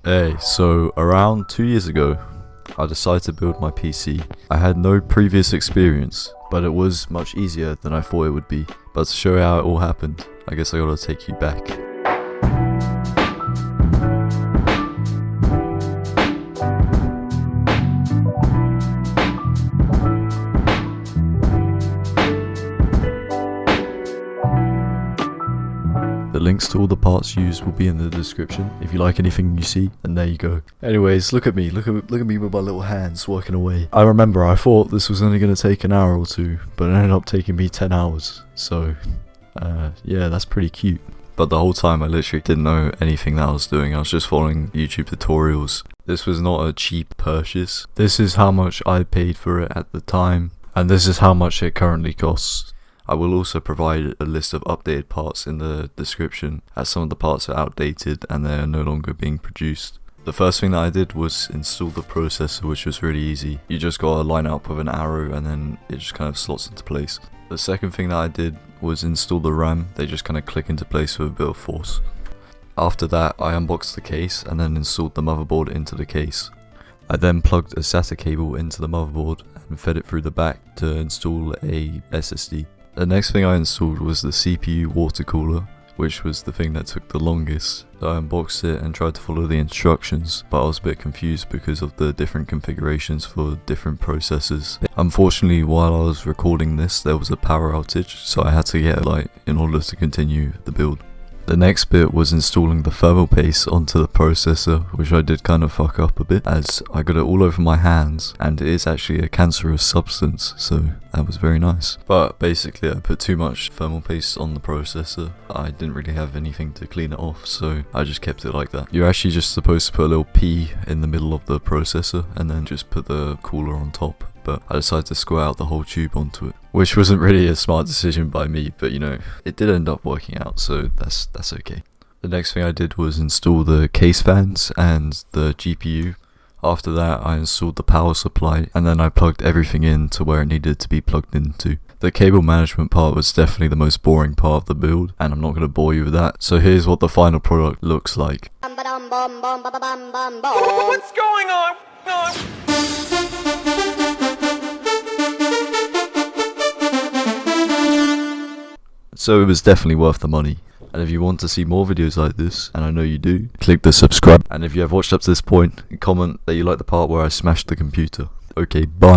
Hey, so around 2 years ago, I decided to build my PC. I had no previous experience, but it was much easier than I thought it would be. But to show you how it all happened, I guess I gotta take you back. The links to all the parts used will be in the description. If you like anything you see, then there you go. Anyways, look at me with my little hands working away. I remember I thought this was only going to take an hour or two, but it ended up taking me 10 hours. So, yeah, that's pretty cute. But the whole time I literally didn't know anything that I was doing. I was just following YouTube tutorials. This was not a cheap purchase. This is how much I paid for it at the time, and this is how much it currently costs. I will also provide a list of updated parts in the description, as some of the parts are outdated and they are no longer being produced. The first thing that I did was install the processor, which was really easy. You just gotta line it up with an arrow and then it just kind of slots into place. The second thing that I did was install the RAM. They just kind of click into place with a bit of force. After that, I unboxed the case and then installed the motherboard into the case. I then plugged a SATA cable into the motherboard and fed it through the back to install a SSD. The next thing I installed was the CPU water cooler, which was the thing that took the longest. I unboxed it and tried to follow the instructions, but I was a bit confused because of the different configurations for different processors. Unfortunately, while I was recording this, there was a power outage, so I had to get a light in order to continue the build. The next bit was installing the thermal paste onto the processor, which I did kind of fuck up a bit as I got it all over my hands, and it is actually a cancerous substance, so that was very nice. But basically I put too much thermal paste on the processor. I didn't really have anything to clean it off, so I just kept it like that. You're actually just supposed to put a little P in the middle of the processor and then just put the cooler on top. But I decided to squirt out the whole tube onto it, which wasn't really a smart decision by me, but you know, it did end up working out, so that's okay. The next thing I did was install the case fans and the GPU. After that, I installed the power supply, and then I plugged everything in to where it needed to be plugged into. The cable management part was definitely the most boring part of the build, and I'm not going to bore you with that, so here's what the final product looks like. What's going on? So it was definitely worth the money. And if you want to see more videos like this, and I know you do, click the subscribe. And if you have watched up to this point, comment that you like the part where I smashed the computer. Okay, bye.